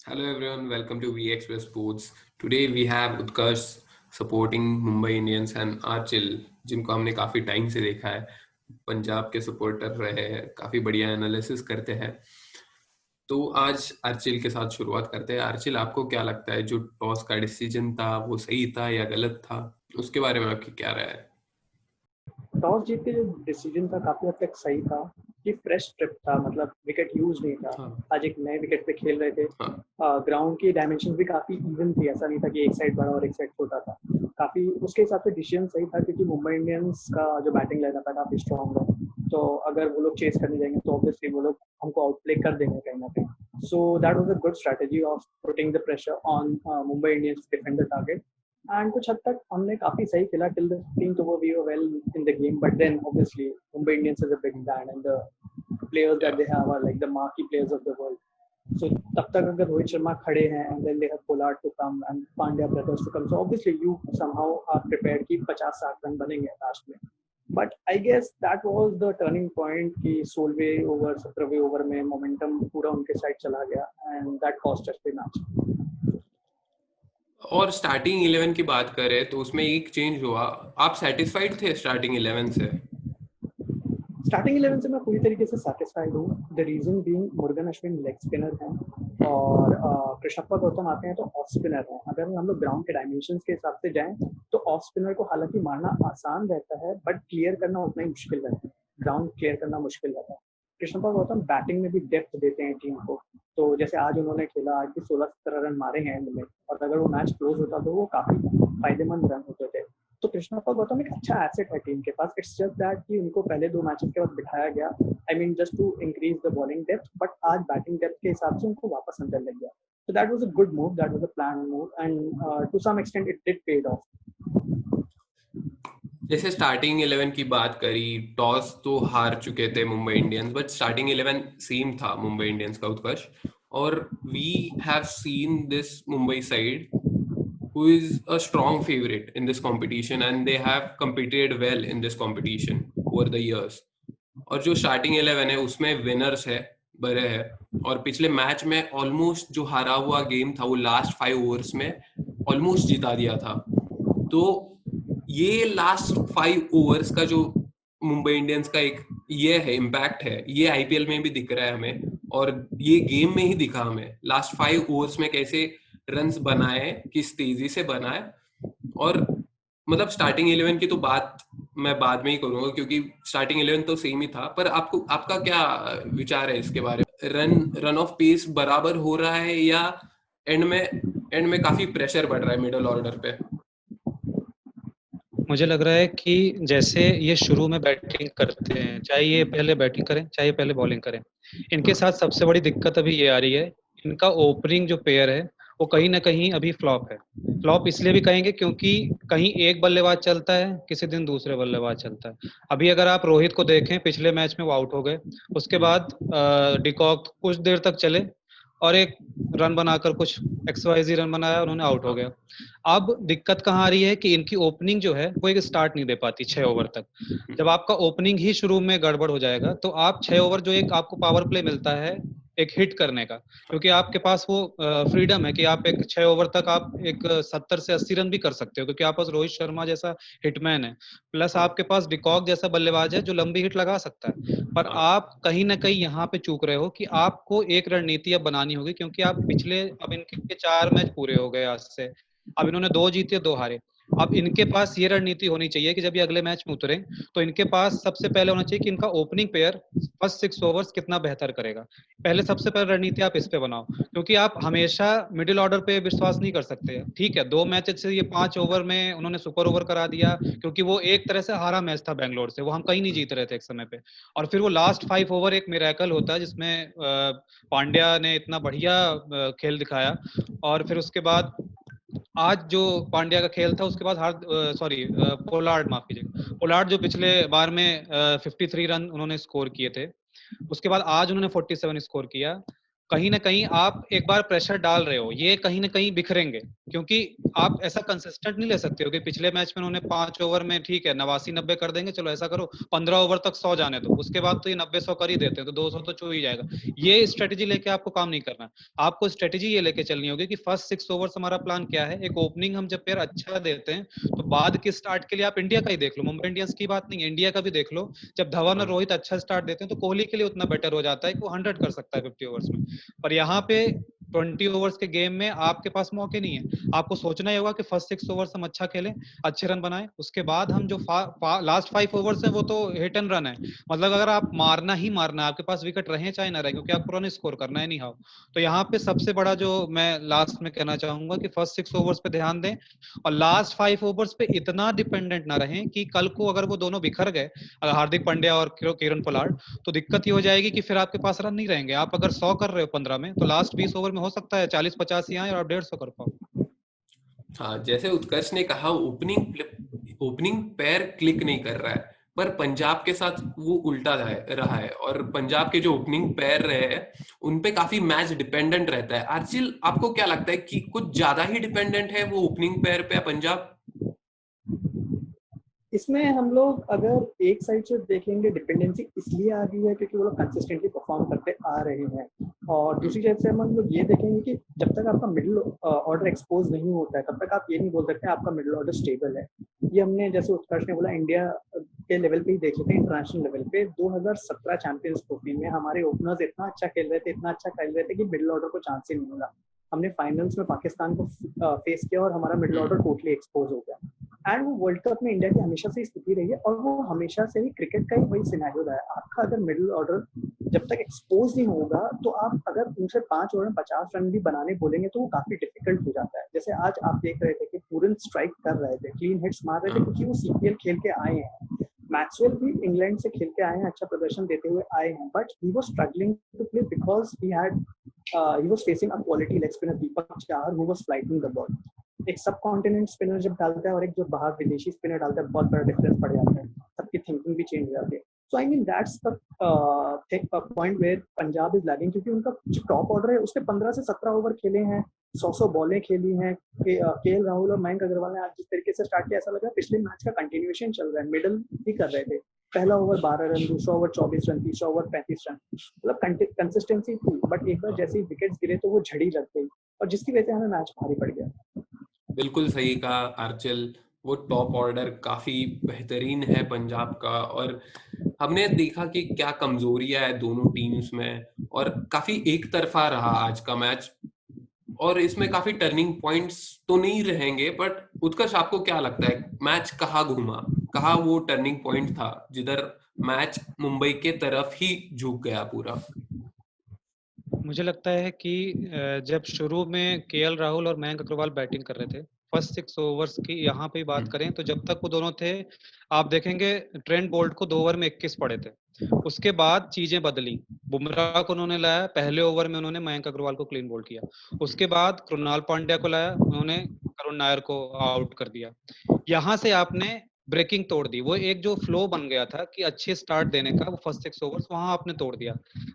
Hello everyone, welcome to V Express Sports. Today we have Utkarsh supporting Mumbai Indians and Archil, जिनको हमने काफी time से देखा है, पंजाब के सपोर्टर रहे हैं, काफी बढ़िया एनालिसिस करते हैं। तो आज आर्चिल के साथ शुरुआत करते हैं। आर्चिल, आपको क्या लगता है जो टॉस का डिसीजन था वो सही था या गलत था? उसके बारे में आपकी क्या राय है? टॉस जीत के जो डिसीजन था काफी हद तक सही था कि फ्रेश ट्रिप था, मतलब विकेट यूज नहीं था। हाँ, आज एक नए विकेट पे खेल रहे थे। हाँ, ग्राउंड की डायमेंशन भी काफी इवन थी, ऐसा नहीं था कि एक साइड बड़ा और एक साइड छोटा था। काफी उसके हिसाब से डिसीजन सही था क्योंकि मुंबई इंडियंस का जो बैटिंग लाइनअप है काफी स्ट्रॉन्ग है। तो अगर वो लोग चेस करने जाएंगे तो ऑब्वियसली वो लोग हमको आउटप्ले कर देंगे कहीं ना कहीं। So that was a good strategy of putting the pressure on Mumbai Indians defend the target. And कुछ हद तक हमने काफी सही खेला till the 15th over we were well in the game, but then obviously Mumbai Indians is a big brand and the players that या they have are like the marquee players of the world. So तब तक अगर रोहित शर्मा खड़े हैं and then they have Pollard to come and Pandya brothers to come, so obviously you somehow are prepared कि 50-60 run बनेंगे last में। But I guess that was the turning point कि 16वें ओवर 17वें ओवर में मोमेंटम पूरा उनके side चला गया and that cost us the match. और स्टार्टिंग 11 की बात करें तो उसमें एक चेंज हुआ। आप सेटिस्फाइड थे स्टार्टिंग 11 से? स्टार्टिंग 11 से मैं पूरी तरीके से सेटिस्फाइड हूँ। The reason being Murugan Ashwin leg spinner हैं और कृष्णप्पा गौतम आते हैं तो ऑफ स्पिनर हैं। अगर हम लोग ग्राउंड के डायमेंशन के हिसाब से जाएं तो ऑफ स्पिनर को हालांकि मारना आसान रहता है बट क्लियर करना उतना ही मुश्किल रहता है। ग्राउंड क्लियर करना मुश्किल रहता है। कृष्णप्पा गौतम बैटिंग में भी डेप्थ देते हैं टीम को। तो जैसे आज उन्होंने खेला, आज भी 16-17 रन मारे हैं इनमें, और अगर वो मैच क्लोज होता तो वो काफी फायदेमंद रन होते थे। तो कृष्णप्पा गौतम एक अच्छा एसेट है टीम के पास। इट्स जस्ट दैट कि उनको पहले 2 मैचेस के बाद बिठाया गया, I mean just to increase the bowling depth, but आज बैटिंग डेप्थ के हिसाब से उनको वापस अंदर लग गया। So that was a good move, that was a planned move, and to some extent it did paid off. जैसे स्टार्टिंग 11 की बात करी, टॉस तो हार चुके थे Mumbai Indians, but starting 11 same था मुंबई इंडियंस का, उत्कर्ष। और we have seen this Mumbai side who is a strong favorite in this competition and they have competed well in this competition over the years. और जो स्टार्टिंग 11 है उसमें विनर्स है, बड़े है। और पिछले मैच में ऑलमोस्ट जो हारा हुआ गेम था वो लास्ट 5 ओवर्स में ऑलमोस्ट जिता दिया था। तो ये लास्ट 5 ओवर्स का जो मुंबई इंडियंस का एक ये है इम्पैक्ट है, ये आईपीएल में भी दिख रहा है हमें। और ये गेम में ही दिखा हमें लास्ट 5 ओवर्स में कैसे रन्स बनाए, किस तेजी से बनाए। और मतलब स्टार्टिंग 11 की तो बात मैं बाद में ही करूंगा क्योंकि स्टार्टिंग 11 तो सेम ही था। पर आपको आपका क्या विचार है इसके बारे में? रन ऑफ पेस बराबर हो रहा है या एंड में काफी प्रेशर बढ़ रहा है मिडिल ऑर्डर पे? मुझे लग रहा है कि जैसे ये शुरू में बैटिंग करते हैं, चाहे ये पहले बैटिंग करें चाहे ये पहले बॉलिंग करें, इनके साथ सबसे बड़ी दिक्कत अभी ये आ रही है, इनका ओपनिंग जो पेयर है वो कहीं ना कहीं अभी फ्लॉप है। फ्लॉप इसलिए भी कहेंगे क्योंकि कहीं एक बल्लेबाज चलता है, किसी दिन दूसरे बल्लेबाज चलता है। अभी अगर आप रोहित को देखें, पिछले मैच में वो आउट हो गए, उसके बाद डिकॉक कुछ देर तक चले और एक रन बनाकर कुछ XYZ रन बनाया, उन्होंने आउट हो गया। अब दिक्कत कहाँ आ रही है कि इनकी ओपनिंग जो है वो एक स्टार्ट नहीं दे पाती 6 ओवर तक। जब आपका ओपनिंग ही शुरू में गड़बड़ हो जाएगा तो आप 6 ओवर जो एक आपको पावर प्ले मिलता है एक हिट करने का, क्योंकि आपके पास वो फ्रीडम है कि आप एक 6 ओवर तक आप एक 70 से 80 रन भी कर सकते हो, क्योंकि आप पास रोहित शर्मा जैसा हिटमैन है, प्लस हाँ, आपके पास डिकॉक जैसा बल्लेबाज है जो लंबी हिट लगा सकता है। पर हाँ, आप कहीं ना कहीं यहाँ पे चूक रहे हो कि आपको एक रणनीति अब बनानी होगी, क्योंकि आप पिछले अब इनके 4 मैच पूरे हो गए आज से। अब इन्होंने 2 जीते 2 हारे। अब इनके पास ये रणनीति होनी चाहिए कि जब ये अगले मैच में उतरे तो इनके पास सबसे पहले होना चाहिए कि इनका ओपनिंग पेयर फर्स्ट 6 ओवर्स कितना बेहतर करेगा। पहले सबसे पहले रणनीति आप इस पे बनाओ, क्योंकि आप हमेशा मिडिल ऑर्डर पे विश्वास नहीं कर सकते। ठीक है, 2 मैच से ये 5 ओवर में उन्होंने सुपर ओवर करा दिया, क्योंकि वो एक तरह से हारा मैच था बैंगलोर से, वो हम कहीं नहीं जीत रहे थे एक समय पे। और फिर वो लास्ट 5 ओवर एक मिरेकल होता है जिसमें पांड्या ने इतना बढ़िया खेल दिखाया। और फिर उसके बाद आज जो पांड्या का खेल था उसके बाद पोलार्ड, माफ कीजिएगा, पोलार्ड जो पिछले बार में 53 रन उन्होंने स्कोर किए थे, उसके बाद आज उन्होंने 47 स्कोर किया। कहीं ना कहीं आप एक बार प्रेशर डाल रहे हो, ये कहीं ना कहीं बिखरेंगे, क्योंकि आप ऐसा कंसिस्टेंट नहीं ले सकते हो कि पिछले मैच में उन्होंने 5 ओवर में ठीक है 89-90 कर देंगे, चलो ऐसा करो 15 ओवर तक 100 जाने दो, उसके बाद तो ये 90-100 कर ही देते हैं, तो 200 तो छू ही जाएगा। ये स्ट्रेटेजी लेके आपको काम नहीं करना। आपको स्ट्रेटेजी ये लेके चलनी होगी कि फर्स्ट 6 ओवर्स हमारा प्लान क्या है। एक ओपनिंग हम जब पेयर अच्छा देते हैं तो बाद के स्टार्ट के लिए आप इंडिया का ही देख लो, मुंबई इंडियंस की बात नहीं है, इंडिया का भी देख लो। जब धवन और रोहित अच्छा स्टार्ट देते हैं तो कोहली के लिए उतना बेटर हो जाता है कि वो 100 कर सकता है 50 ओवर्स में। पर यहाँ पे 20 ओवर्स के गेम में आपके पास मौके नहीं है। आपको सोचना ही होगा कि फर्स्ट 6 ओवर्स हम अच्छा खेलें, अच्छे रन बनाएं, उसके बाद हम जो लास्ट 5 ओवर्स है वो तो हिट एंड रन है। मतलब अगर आप मारना ही मारना है, आपके पास विकेट रहे चाहे ना रहे, क्योंकि आपको रन स्कोर करना है नहीं हाउ। तो यहाँ पे सबसे बड़ा जो मैं लास्ट में कहना चाहूंगा कि फर्स्ट 6 ओवर्स पे ध्यान दें, और लास्ट 5 ओवर्स पे इतना डिपेंडेंट ना रहें कि कल को अगर वो दोनों बिखर गए, हार्दिक पांड्या और किरण पोलार्ड, तो दिक्कत ये हो जाएगी कि फिर आपके पास रन नहीं रहेंगे। आप अगर 100 कर रहे हो 15 में, तो लास्ट 20 ओवर में हो सकता है 40-50 ही आए और आप 150 कर पाओ। हाँ, जैसे उत्कर्ष ने कहा, ओपनिंग पैर क्लिक नहीं कर रहा है, पर पंजाब के साथ वो उल्टा रहा है, और पंजाब के जो ओपनिंग पैर रहे हैं उन पे काफी मैच डिपेंडेंट रहता है। आर्चिल, आपको क्या लगता है कि कुछ ज्यादा ही डिपेंडेंट है वो ओपनिंग पैर पे पंजाब? इसमें हम लोग अगर एक साइड से देखेंगे, डिपेंडेंसी इसलिए आ रही है क्योंकि वो लोग कंसिस्टेंटली परफॉर्म करते आ रहे हैं, और दूसरी साइड से हम लोग ये देखेंगे कि जब तक आपका मिडिल ऑर्डर एक्सपोज नहीं होता है तब तक आप ये नहीं बोल सकते आपका मिडिल ऑर्डर स्टेबल है। ये हमने, जैसे उत्कर्ष ने बोला, इंडिया के लेवल पे ही देख लेते हैं। इंटरनेशनल लेवल पे 2017 चैंपियंस ट्रॉफी में हमारे ओपनर्स इतना अच्छा खेल रहे थे कि मिडिल ऑर्डर को चांस ही नहीं मिला। हमने फाइनल्स में पाकिस्तान को फेस किया और हमारा मिडिल ऑर्डर टोटली एक्सपोज हो गया। एंड वो वर्ल्ड कप में इंडिया की हमेशा से स्थिति रही है, और वो हमेशा से ही क्रिकेट का ही वही सिनेरियो रहा है। आपका अगर मिडिल ऑर्डर जब तक एक्सपोज नहीं होगा, तो आप अगर उनसे 5 ओवर में 50 रन भी बनाने बोलेंगे तो वो काफी डिफिकल्ट हो जाता है। जैसे आज आप देख रहे थे कि पूरन स्ट्राइक कर रहे थे, क्लीन हिट्स मार रहे थे, क्योंकि वो सीपीएल खेल के आए हैं। मैक्सवेल भी इंग्लैंड से खेल के आए हैं, अच्छा प्रदर्शन देते हुए आए हैं, but he was struggling to play because he was facing a quality leg spinner Deepak Chahar who was flighting the ball। एक सब कॉन्टिनेंट स्पिनर जब डालता है और एक जो बाहर विदेशी स्पिनर डालता है, बहुत बड़ा डिफरेंस पड़ जाता है, सबकी थिंकिंग भी चेंज हो जाती है। So I mean that's the point where Punjab is lagging, क्योंकि उनका जो टॉप ऑर्डर है उसके 15 से 17 ओवर खेले हैं, 100 बॉलें खेली हैं। केएल राहुल और मयंक अग्रवाल ने आज जिस तरीके से स्टार्ट किया, ऐसा लगा पिछले मैच का कंटिन्यूएशन चल रहा है, मिडिल ही कर रहे थे। पहला ओवर 12 रन, दूसरा ओवर 24 रन, तीसरा ओवर 35 रन, मतलब कंसिस्टेंसी थी। बट एक बार जैसे ही विकेट्स गिरे तो वो झड़ी लग गई, और जिसकी वजह से हमें मैच भारी पड़ गया। बिल्कुल सही कहा आर्चल, वो टॉप ऑर्डर काफी बेहतरीन है पंजाब का, और हमने देखा कि क्या कमजोरियां है दोनों टीम्स में, और काफी एक तरफा रहा आज का मैच, और इसमें काफी टर्निंग पॉइंट्स तो नहीं रहेंगे। बट उत्कर्ष, आपको क्या लगता है मैच कहाँ घूमा, कहाँ वो टर्निंग पॉइंट था जिधर मैच मुंबई के तरफ ही झुक गया पूरा? मुझे लगता है कि जब शुरू में केएल राहुल और मयंक अग्रवाल बैटिंग कर रहे थे, फर्स्ट 6 ओवर्स की यहाँ पे बात करें तो जब तक वो दोनों थे, आप देखेंगे ट्रेंट बोल्ट को 2 ओवर में 21 पड़े थे। उसके बाद चीजें बदली, बुमराह को उन्होंने लाया, पहले ओवर में उन्होंने मयंक अग्रवाल को क्लीन बोल्ड किया। उसके बाद कृणाल पांड्या को लाया, उन्होंने करुण नायर को आउट कर दिया। यहाँ से आपने ब्रेकिंग तोड़ दी, वो एक जो फ्लो बन गया था कि अच्छे स्टार्ट देने का, वो फर्स्ट 6 ओवर्स वहां आपने तोड़ दिया।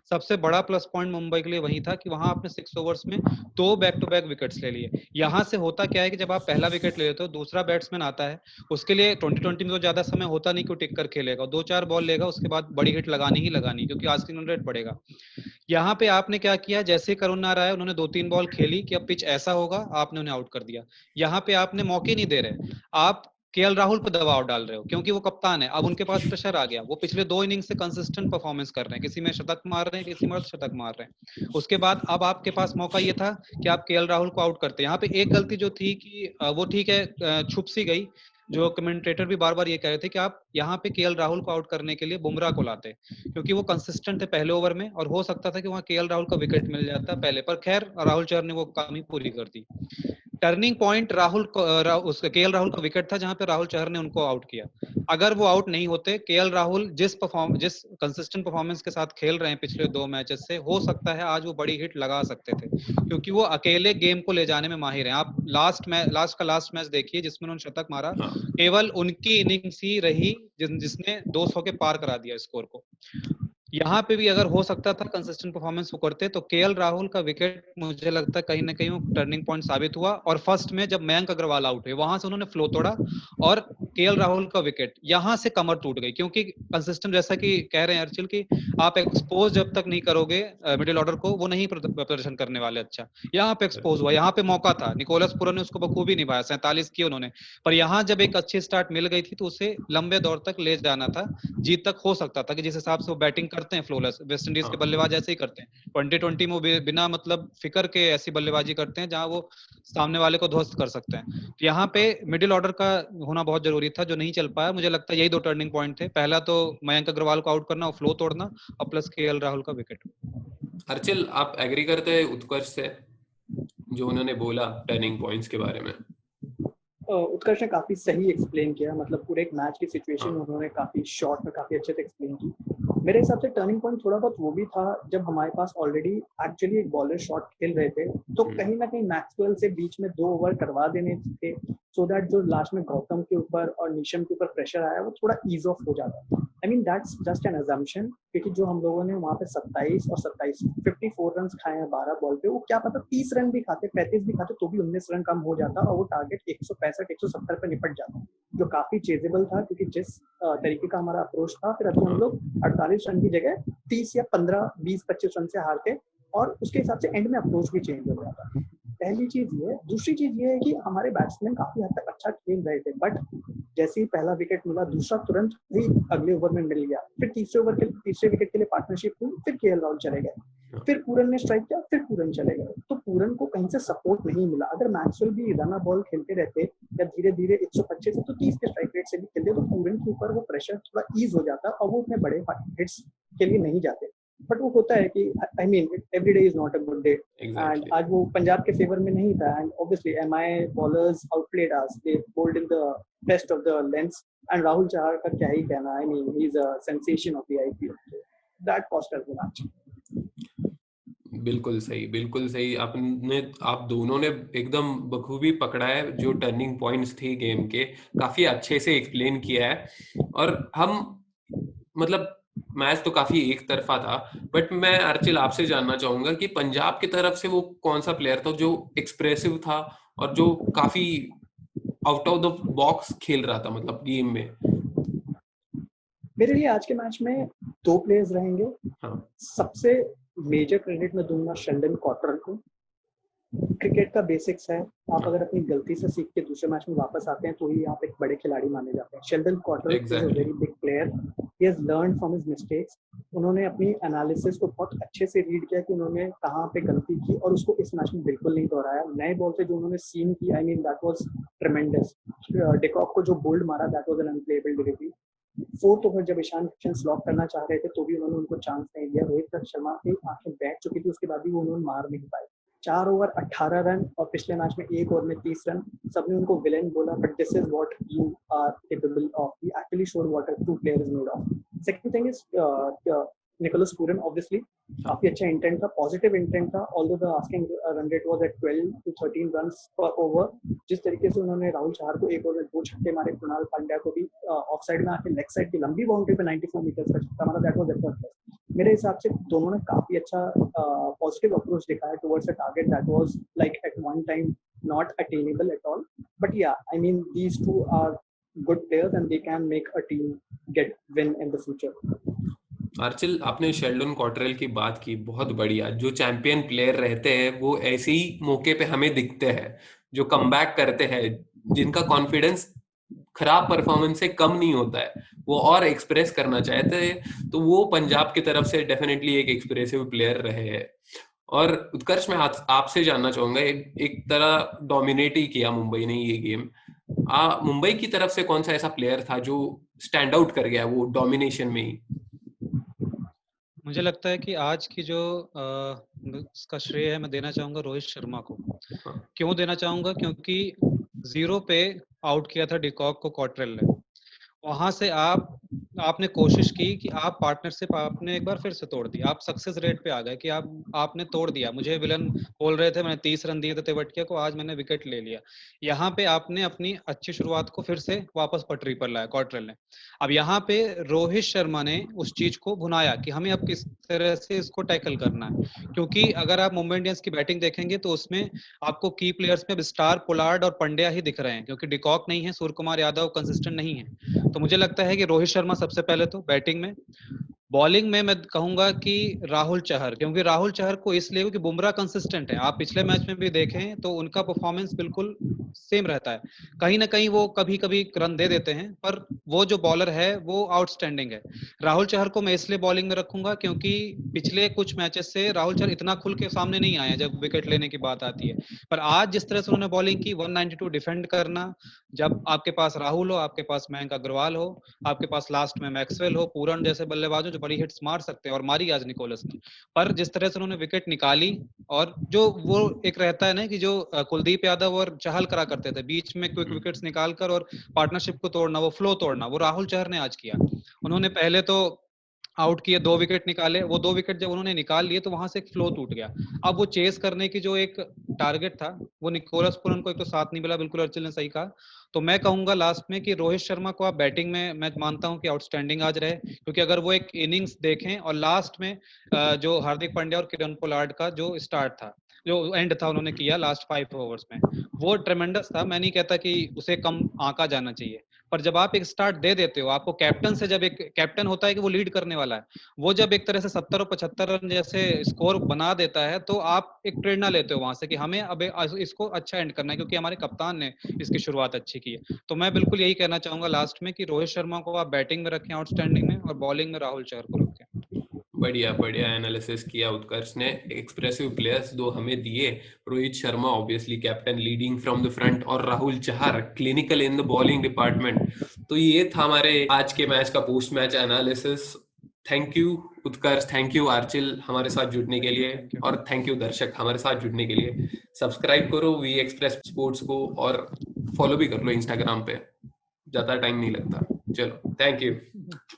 सबसे बड़ा प्लस पॉइंट मुंबई के लिए वही था कि वहां आपने 6 ओवर्स में 2 बैक टू बैक विकेट्स ले लिए। यहाँ से होता क्या है कि जब आप पहला विकेट ले लेते हो, दूसरा बैट्समैन आता है, उसके लिए 2020 में तो ज्यादा समय होता नहीं कि वो टिक कर खेलेगा, 2-4 बॉल लेगा, उसके बाद बड़ी हिट लगानी ही लगानी, क्योंकि आस्किंग रन रेट बढ़ेगा। यहाँ पे आपने क्या किया, जैसे करुण नायर आए, उन्होंने 2-3 बॉल खेली कि अब पिच ऐसा होगा, आपने उन्हें आउट कर दिया। यहाँ पे आपने मौके नहीं दे रहे, आप केएल राहुल पर दबाव डाल रहे हो क्योंकि वो कप्तान है, अब उनके पास प्रेशर आ गया। वो पिछले 2 इनिंग से कंसिस्टेंट परफॉर्मेंस कर रहे हैं, किसी में शतक मार रहे हैं, किसी में शतक मार रहे हैं। उसके बाद अब आपके पास मौका ये था कि आप केएल राहुल को आउट करते। यहाँ पे एक गलती जो थी कि वो ठीक है छुप सी गई, जो कमेंटेटर भी बार बार ये कह रहे थे कि आप यहाँ पे केएल राहुल को आउट करने के लिए बुमराह को लाते, क्योंकि वो कंसिस्टेंट थे पहले ओवर में, और हो सकता था कि वहाँ केएल राहुल का विकेट मिल जाता पहले, पर खैर राहुल चहर ने वो कमी पूरी कर दी। टर्निंग पॉइंट केएल राहुल का विकेट था, जहां पे राहुल चहर ने उनको आउट किया। अगर वो आउट नहीं होते, केएल राहुल जिस कंसिस्टेंट परफॉर्मेंस के साथ खेल रहे हैं पिछले 2 मैचेस से, हो सकता है आज वो बड़ी हिट लगा सकते थे, क्योंकि वो अकेले गेम को ले जाने में माहिर हैं। आप लास्ट मैच देखिए जिसमें उन्होंने शतक मारा, केवल उनकी इनिंग्स ही रही जिसने 200 के पार करा दिया स्कोर को। यहाँ पे भी अगर हो सकता था कंसिस्टेंट परफॉर्मेंस वो करते, तो केएल राहुल का विकेट मुझे लगता है कहीं ना कहीं वो टर्निंग पॉइंट साबित हुआ। और फर्स्ट में जब मयंक अग्रवाल आउट हुए, वहां से उन्होंने फ्लो तोड़ा, और केएल राहुल का विकेट यहाँ से कमर टूट गई, क्योंकि कंसिस्टेंट, जैसा कि कह रहे हैं अर्चिल की, आप एक्सपोज जब तक नहीं करोगे मिडिल ऑर्डर को, वो नहीं प्रदर्शन करने वाले अच्छा। यहाँ पे एक्सपोज हुआ, यहाँ पे मौका था, निकोलस पुरन ने उसको बखूबी निभाया, 47 किए उन्होंने। पर यहाँ जब एक अच्छी स्टार्ट मिल गई थी तो उसे लंबे दौर तक ले जाना था, जीत तक हो सकता था, कि जिस हिसाब से वो बैटिंग करते हैं फ्लोलेस, वेस्ट इंडीज के बल्लेबाज ऐसे ही करते हैं। 2020 में वो बिना मतलब फिकर के ऐसी बल्लेबाजी करते हैं जहां वो सामने वाले को ध्वस्त कर सकते हैं। तो यहाँ पे मिडिल ऑर्डर का होना बहुत जरूरी था, जो नहीं चल पाया। मुझे लगता है यही दो टर्निंग पॉइंट थे, पहला तो मयंक अग्रवाल को आउट करना और फ्लो तोड़ना, और प्लस केएल राहुल का विकेट। अर्चिल, आप एग्री करते हैं उत्कर्ष से जो उन्होंने बोला टर्निंग पॉइंट्स के बारे में? उत्कर्ष ने काफी सही एक्सप्लेन किया, मतलब पूरे एक मैच की सिचुएशन उन्होंने काफी शॉर्ट में काफी अच्छे से एक्सप्लेन की। मेरे हिसाब से टर्निंग पॉइंट थोड़ा बहुत वो भी था जब हमारे पास ऑलरेडी एक्चुअली एक बॉलर शॉट खेल रहे थे, तो कहीं ना कहीं मैक्सवेल से बीच में 2 ओवर करवा देने थे, सो दैट जो लास्ट में गौतम के ऊपर और नीशम के ऊपर प्रेशर आया वो थोड़ा ईज ऑफ हो जाता। आई mean that's just an assumption, क्योंकि जो हम लोगों ने वहाँ पे 27 और 27 54 रन खाए हैं 12 बॉल पे, वो क्या पता 30 रन भी खाते, 35 भी खाते, तो भी 19 रन कम हो जाता और वो टारगेट 165 170 पे निपट जाता, जो काफी चेजेबल था, क्योंकि जिस तरीके का हमारा अप्रोच था। फिर अभी हम लोग 48 रन की जगह 30 या 15 20 25 रन से हारते, और उसके हिसाब से एंड में अप्रोच भी चेंज हो जाता। पहली चीज ये। दूसरी चीज ये है कि हमारे बैट्समैन काफी हद तक अच्छा खेल रहे थे, बट जैसे ही पहला विकेट मिला, दूसरा तुरंत ही अगले ओवर में मिल गया, फिर तीसरे विकेट के लिए पार्टनरशिप हुई, फिर केएल राहुल चले गए, फिर पूरन ने स्ट्राइक किया, फिर पूरन चले गए, तो पूरन को कहीं से सपोर्ट नहीं मिला। अगर मैक्सवेल भी रन बॉल खेलते रहते या धीरे धीरे 125 से तो 30 के स्ट्राइक रेट से भी खेलते, तो पूरन के ऊपर वो प्रेशर थोड़ा ईज हो जाता और वो उतने बड़े हिट्स के लिए नहीं जाते। बट वो होता है कि I mean every day is not a good day, and आज वो पंजाब के फेवर में नहीं था, and obviously MI bowlers outplayed us, they bowled in the best of the lengths, and Rahul Chahar का क्या ही कहना, I mean he is a sensation of the IPL, that cost us the match. बिल्कुल सही, बिल्कुल सही। आप दोनों ने एकदम बखूबी पकड़ा है, जो टर्निंग पॉइंट्स थे गेम के, काफी अच्छे से एक्सप्लेन किया है। और हम मतलब मैच तो काफी एक तरफा था, बट मैं अर्चिल आपसे जानना चाहूंगा कि पंजाब की तरफ से वो कौन सा प्लेयर था जो एक्सप्रेसिव था और जो काफी आउट ऑफ द बॉक्स खेल रहा था, मतलब गेम में? मेरे लिए आज के मैच में 2 प्लेयर्स रहेंगे। सबसे मेजर क्रेडिट मैं दूंगा शेल्डन कॉटरल को। क्रिकेट का बेसिक्स है, आप अगर अपनी गलती से सीख के दूसरे मैच में वापस आते हैं तो ही आप एक बड़े खिलाड़ी माने जाते हैं। Sheldon Cottrell is a very big player, he has learned from his mistakes. उन्होंने अपनी एनालिसिस को बहुत अच्छे से रीड किया कि उन्होंने कहाँ पे गलती की, और उसको इस मैच में बिल्कुल नहीं दोहराया। नए बॉल से जो उन्होंने सीन की, I mean that was ट्रेमेंडस। De Kock को जो बोल्ड मारा, that was an unplayable delivery. 4th over जब ईशान किशन स्लॉक करना चाह रहे थे तो भी उन्होंने उनको चांस नहीं दिया। रोहित शर्मा की आंखें बैठ चुकी थी, उसके बाद भी वो उन्होंने मार नहीं पाए। 4 ओवर 18 रन, और पिछले मैच में 1 ओवर में 30 रन। सबने उनको विलेन बोला, but this is what you are capable of. He actually showed what a true player is made of. Second thing is Nicholas Pooran, obviously काफी अच्छा इंटेंट था, पॉजिटिव इंटेंट था, although the asking run rate was at 12 to 13 runs पर over. जिस तरीके से उन्होंने राहुल चहर को 1 ओवर में 2 छक्के मारे, कृणाल पांड्या को भी ऑफ साइड में आके लेग साइड की लंबी बाउंड्री पे 94 मीटर्स का छक्का मारा, दैट वाज एफर्टलेस। मेरे हिसाब से दोनों ने काफी अच्छा पॉजिटिव अप्रोच दिखाया towards a target that was like at one time not attainable at all. But yeah, I mean these two are good players and they can make a team get win in the future. अर्चिल, आपने Sheldon Cottrell की बात की, बहुत बढ़िया। जो champion player रहते हैं वो ऐसे ही मौके पे हमें दिखते हैं, जो कमबैक करते हैं, जिनका कॉन्फिडेंस खराब परफॉर्मेंस से कम नहीं होता है, वो और एक्सप्रेस करना चाहते हैं, तो वो पंजाब की तरफ से डेफिनेटली एक एक्सप्रेसिव प्लेयर रहे हैं। और उत्कर्ष, मैं आपसे जानना चाहूंगा, एक तरह डोमिनेट ही किया मुंबई ने ये गेम। मुंबई की तरफ से कौन सा ऐसा प्लेयर था जो स्टैंड आउट कर गया वो डोमिनेशन में ही? मुझे लगता है कि आज की जो इसका श्रेय है मैं देना चाहूंगा रोहित शर्मा को। क्यों देना चाहूंगा? क्योंकि 0 पे आउट किया था डिकॉक को कॉटरेल ने। वहां से आप आपने कोशिश की कि आप पार्टनरशिप आपने एक बार फिर से तोड़ दी, आप सक्सेस रेट पे आ गए कि आपने तोड़ दिया। मुझे विलन बोल रहे थे, मैंने 30 रन दिए थे तेवतिया को, आज मैंने विकेट ले लिया। यहाँ पे आपने अपनी अच्छी शुरुआत को फिर से वापस पटरी पर लाया क्वार्टर ने। अब यहाँ पे रोहित शर्मा ने उस चीज को भुनाया कि हमें अब किस तरह से इसको टैकल करना है, क्योंकि अगर आप मुंबई इंडियंस की बैटिंग देखेंगे तो उसमें आपको की प्लेयर्स में स्टार, पोलार्ड और पंड्या ही दिख रहे हैं, क्योंकि डिकॉक नहीं है, सूर्य कुमार यादव कंसिस्टेंट नहीं है। तो मुझे लगता है कि रोहित शर्मा सबसे पहले तो बैटिंग में। बॉलिंग में मैं कहूंगा कि राहुल चहर, क्योंकि राहुल चहर को इसलिए क्योंकि बुमराह कंसिस्टेंट है। आप पिछले मैच में भी देखें तो उनका परफॉर्मेंस बिल्कुल सेम रहता है। कहीं ना कहीं वो कभी कभी रन दे देते हैं, पर वो जो बॉलर है वो आउटस्टैंडिंग है। राहुल चहर को मैं इसलिए बॉलिंग में रखूंगा क्योंकि पिछले कुछ मैचेस से राहुल चहर इतना खुल के सामने नहीं आया जब विकेट लेने की बात आती है। पर आज जिस तरह से उन्होंने बॉलिंग की, 192 डिफेंड करना, जब आपके पास राहुल हो, आपके पास मयंक अग्रवाल हो, आपके पास लास्ट में मैक्सवेल हो, पूरन जैसे बल्लेबाज हो जो बड़ी हिट्स मार सकते हैं, और मारी आज निकोलस ने। पर जिस तरह से उन्होंने विकेट निकाली, और जो वो एक रहता है ना कि जो कुलदीप यादव और चहल करा करते थे बीच में क्विक विकेट्स निकालकर और पार्टनरशिप को तोड़ना, वो फ्लो तोड़ना, वो राहुल चहर ने आज किया। उन्होंने पहले तो आउट किए, 2 विकेट निकाले, वो 2 विकेट जब उन्होंने निकाल लिए तो वहां से एक फ्लो टूट गया। अब वो चेस करने की जो एक टारगेट था, वो निकोलस पूरन को एक तो साथ नहीं मिला, बिल्कुल अर्चिल ने सही कहा। तो मैं कहूंगा लास्ट में कि रोहित शर्मा को आप बैटिंग में, मैं मानता हूं कि आउटस्टैंडिंग आज रहे, क्योंकि अगर वो एक इनिंग्स देखें और लास्ट में जो हार्दिक पांड्या और किरण पोलार्ड का जो स्टार्ट था, जो एंड था उन्होंने किया लास्ट 5 ओवर्स में, वो ट्रेमेंडस था। मैं नहीं कहता कि उसे कम आंका जाना चाहिए, पर जब आप एक स्टार्ट दे देते हो, आपको कैप्टन से, जब एक कैप्टन होता है कि वो लीड करने वाला है, वो जब एक तरह से 70 और 75 रन जैसे स्कोर बना देता है, तो आप एक प्रेरणा लेते हो वहां से कि हमें अब इसको अच्छा एंड करना है, क्योंकि हमारे कप्तान ने इसकी शुरुआत अच्छी की है। तो मैं बिल्कुल यही कहना चाहूंगा लास्ट में कि रोहित शर्मा को आप बैटिंग में रखें आउटस्टैंडिंग में, और बॉलिंग में राहुल चहर को रखें। बढ़िया बढ़िया एनालिसिस किया उत्कर्ष ने। एक्सप्रेसिव प्लेयर्स दो हमें दिए, Rohit Sharma obviously captain leading from the front, और Rahul Chahar clinical in the bowling department. तो ये था हमारे आज के मैच का post match analysis. Thank you Utkarsh, thank you Archil हमारे साथ जुड़ने के लिए, और थैंक यू दर्शक हमारे साथ जुड़ने के लिए। सब्सक्राइब करो वी एक्सप्रेस स्पोर्ट्स को, और फॉलो भी कर लो इंस्टाग्राम पे, ज्यादा टाइम नहीं लगता। चलो, थैंक यू।